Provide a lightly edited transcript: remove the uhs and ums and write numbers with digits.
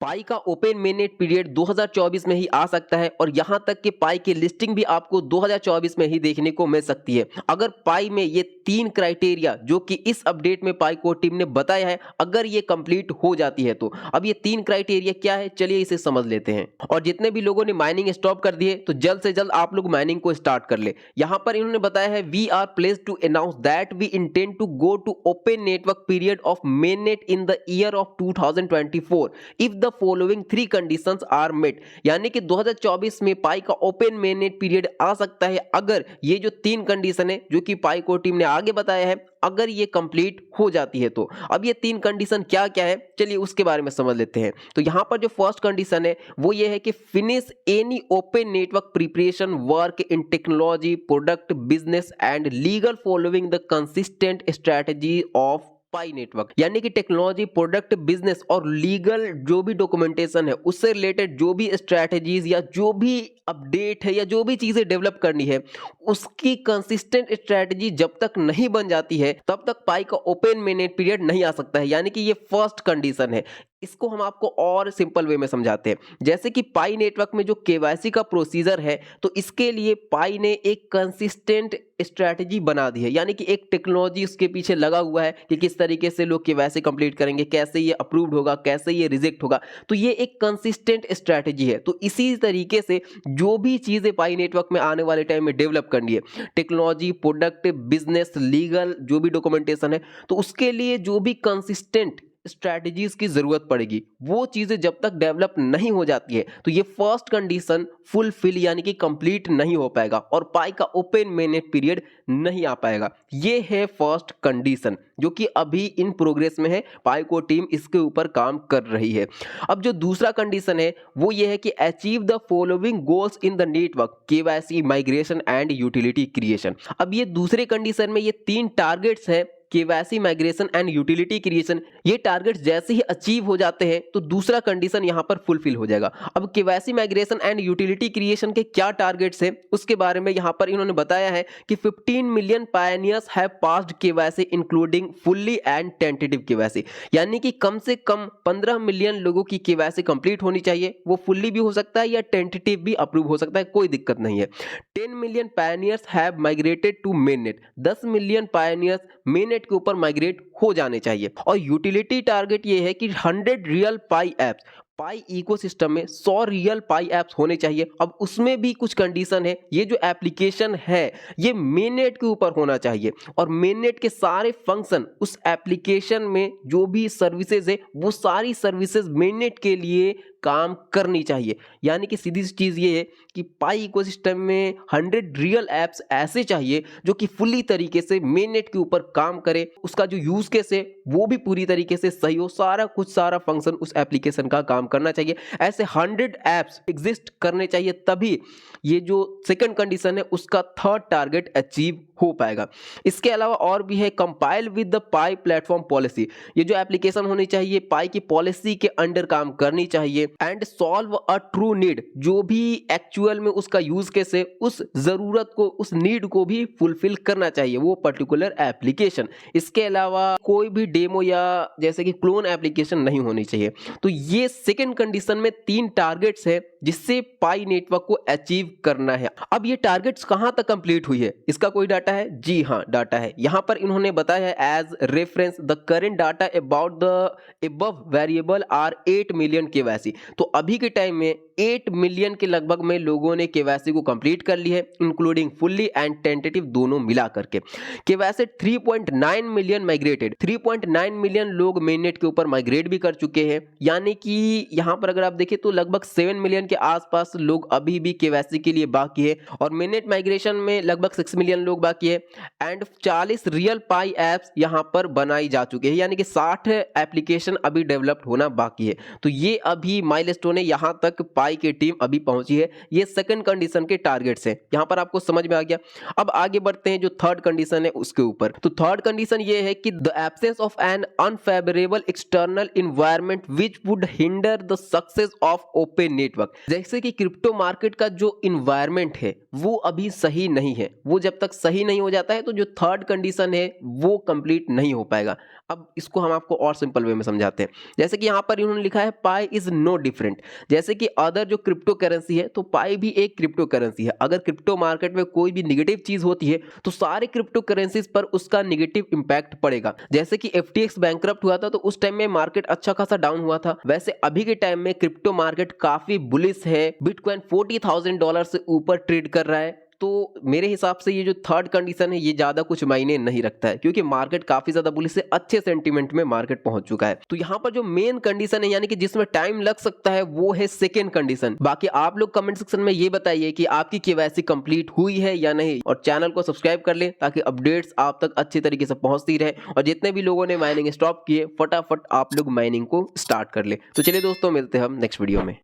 पाई का open mainnet period 2024 में ही आ सकता है और यहाँ तक कि पाई की लिस्टिंग भी आपको 2024 में ही देखने को मिल सकती है। अगर पाई में ये 3 क्राइटेरिया जो कि इस अपडेट में पाई कोर टीम ने बताया है, अगर ये कंप्लीट हो जाती है तो अब ये 3 क्राइटेरिया क्या है, चलिए इसे समझ लेते हैं। और जितने भी लोगों ने माइनिंग स्टॉप कर दिए तो जल्द से जल्द आप लोग माइनिंग को स्टार्ट कर ले। यहाँ पर इन्होंने बताया है, we are placed to announce that we intend to go to open network period of mainnet in the year of 2024 if the following 3 conditions are met. यानी कि 2024 में पाई का ओपन मेननेट पीरियड आ सकता है अगर ये जो 3 कंडीशन है जो कि पाई कोर टीम ने आगे बताया है, अगर ये कंप्लीट हो जाती है तो। अब ये 3 कंडीशन क्या क्या है, चलिए उसके बारे में समझ लेते हैं। तो यहां पर जो फर्स्ट कंडीशन है वो ये है कि finish any open network preparation work in technology product business and legal following the consistent strategy of pi network. यानी कि टेक्नोलॉजी प्रोडक्ट बिजनेस और लीगल जो भी डॉक्यूमेंटेशन है उससे रिलेटेड जो भी स्ट्रैटेजीज या जो भी अपडेट है या जो भी चीजें डेवलप करनी है उसकी कंसिस्टेंट स्ट्रैटेजी जब तक नहीं बन जाती है तब तक पाई का ओपन मेननेट पीरियड नहीं आ सकता है। यानी कि ये फर्स्ट कंडीशन है। इसको हम आपको और सिंपल वे में समझाते हैं। जैसे कि पाई नेटवर्क में जो केवाईसी का प्रोसीजर है तो इसके लिए पाई ने एक कंसिस्टेंट स्ट्रैटेजी बना दी है। यानी कि एक टेक्नोलॉजी उसके पीछे लगा हुआ है कि किस तरीके से लोग केवाईसी कंप्लीट करेंगे, कैसे ये अप्रूव्ड होगा, कैसे ये रिजेक्ट होगा। तो ये एक कंसिस्टेंट स्ट्रैटेजी है। तो इसी तरीके से जो भी चीजें पाई नेटवर्क में आने वाले टाइम में डेवलप करनी है, टेक्नोलॉजी प्रोडक्ट बिजनेस लीगल जो भी डॉक्यूमेंटेशन है, तो उसके लिए जो भी कंसिस्टेंट स्ट्रैटेजीज की जरूरत पड़ेगी, वो चीजें जब तक डेवलप नहीं हो जाती है तो ये फर्स्ट कंडीशन फुलफिल यानी कि कंप्लीट नहीं हो पाएगा और पाई का ओपन मेननेट पीरियड नहीं आ पाएगा। ये है फर्स्ट कंडीशन जो कि अभी इन प्रोग्रेस में है। पाई को टीम इसके ऊपर काम कर रही है। अब जो दूसरा कंडीशन है वो ये है कि achieve the following goals in the network KYC migration and utility creation. अब ये दूसरे कंडीशन में ये 3 टारगेट्स है, KYC migration and utility creation. ये टारगेट्स जैसे ही अचीव हो जाते हैं तो दूसरा कंडीशन यहां पर फुलफिल हो जाएगा। अब KYC migration and utility creation के क्या टारगेट्स हैं उसके बारे में यहां पर इन्होंने बताया है कि 15 million pioneers have passed KYC including fully and tentative KYC. यानी कि कम से कम 15 मिलियन लोगों की केवाईसी कंप्लीट होनी चाहिए। वो फुल्ली भी हो सकता है या टेंटेटिव भी अप्रूव हो सकता है, कोई दिक्कत नहीं है। 10 million pioneers have migrated to mainnet. 10 million pioneers mainnet के ऊपर माइग्रेट हो जाने चाहिए। और यूटिलिटी टारगेट ये है कि 100 रियल पाई एप्स, पाई इकोसिस्टम में 100 रियल पाई एप्स होने चाहिए। अब उसमें भी कुछ कंडीशन है। ये जो एप्लीकेशन है ये मेननेट के ऊपर होना चाहिए और मेननेट के सारे फंक्शन उस एप्लीकेशन में जो भी सर्विसेज है वो सारी सर्विसेज मेननेट के लिए काम करनी चाहिए। यानी कि सीधी सी चीज ये है कि पाई इकोसिस्टम में 100 रियल एप्स ऐसे चाहिए जो कि फुल्ली तरीके से मेननेट के ऊपर काम करे। उसका जो यूज केस है वो भी पूरी तरीके से सही हो, सारा कुछ सारा फंक्शन उस एप्लीकेशन का काम करना चाहिए। ऐसे 100 एप्स एग्जिस्ट करने चाहिए तभी ये जो सेकंड कंडीशन है उसका थर्ड टारगेट अचीव हो पाएगा। इसके अलावा और भी है, compile with the pi platform policy. ये जो एप्लीकेशन होनी चाहिए पाई की पॉलिसी के अंडर काम करनी चाहिए। And solve a true need, जो भी एक्चुअल में उसका यूज केस है उस जरूरत को उस नीड को भी फुलफिल करना चाहिए वो पर्टिकुलर एप्लीकेशन। इसके अलावा कोई भी डेमो या जैसे कि क्लोन एप्लीकेशन नहीं होनी चाहिए। तो ये सेकंड कंडीशन में 3 टारगेट्स है जिससे पाई नेटवर्क को अचीव करना है। अब ये टारगेट्स कहां तक कंप्लीट हुई है, इसका कोई डाटा है? जी हां, डाटा है। यहां पर इन्होंने बताया है as reference the current data about the above variable are 8 million KYC. तो अभी के टाइम में 8 मिलियन के लगभग में लोगों ने केवाईसी को कंप्लीट कर ली है, इंक्लूडिंग फुल्ली एंड टेंटेटिव दोनों मिला करके। केवाईसी 3.9 मिलियन माइग्रेटेड, 3.9 मिलियन लोग मेननेट के ऊपर माइग्रेट भी कर चुके हैं। यानी कि यहां पर अगर आप देखें तो लगभग 7 मिलियन के आसपास लोग अभी भी केवाईसी के लिए बाकी है और मेननेट माइग्रेशन में लगभग 6 मिलियन लोग बाकी है। एंड 40 रियल पाई एप्स यहां पर बनाई जा चुके हैं, यानी कि 60 एप्लीकेशन अभी डेवलप्ड होना बाकी है। तो ये अभी माइलस्टोन है, यहां तक पाई की टीम अभी पहुंची है। ये सेकंड कंडीशन के टारगेट्स हैं, यहां पर आपको समझ में आ गया। अब आगे बढ़ते हैं जो थर्ड कंडीशन है उसके ऊपर। तो थर्ड कंडीशन ये है कि the absence of an unfavourable external environment which would hinder the success of open network. जैसे कि क्रिप्टो मार्केट का जो इन्वायरमेंट है वो अभी सही नहीं है। वो जब तक सही नहीं हो जाता है तो जो थर्ड कंडीशन है वो कंप्लीट नहीं हो पाएगा। अब इसको हम आपको और सिंपल वे में समझाते हैं। जैसे कि यहाँ पर इन्होंने लिखा है पाई इज नो डिफरेंट। जैसे कि अदर जो क्रिप्टो करेंसी है तो पाई भी एक क्रिप्टो करेंसी है। अगर क्रिप्टो मार्केट में कोई भी निगेटिव चीज होती है तो सारे क्रिप्टो करेंसीज पर उसका निगेटिव इंपैक्ट पड़ेगा। जैसे कि FTX बैंकरप्ट हुआ था तो उस टाइम में मार्केट अच्छा खासा डाउन हुआ था, वैसे अभी के टाइम में क्रिप्टो मार्केट काफी बुलिश है। बिटकॉइन $40,000 से ऊपर ट्रेड कर रहा है। तो मेरे हिसाब से ये जो थर्ड कंडीशन है ये ज्यादा कुछ मायने नहीं रखता है, क्योंकि मार्केट काफी ज्यादा बुलिश से अच्छे सेंटीमेंट में मार्केट पहुंच चुका है। तो यहाँ पर जो मेन कंडीशन है यानी कि जिसमें टाइम लग सकता है वो है सेकेंड कंडीशन। बाकी आप लोग कमेंट सेक्शन में ये बताइए कि आपकी KYC कंप्लीट हुई है या नहीं, और चैनल को सब्सक्राइब कर लें ताकि अपडेट्स आप तक अच्छी तरीके से पहुंचती रहे। और जितने भी लोगों ने माइनिंग स्टॉप किए फटाफट आप लोग माइनिंग को स्टार्ट कर ले। तो चलिए दोस्तों, मिलते हैं हम नेक्स्ट वीडियो में।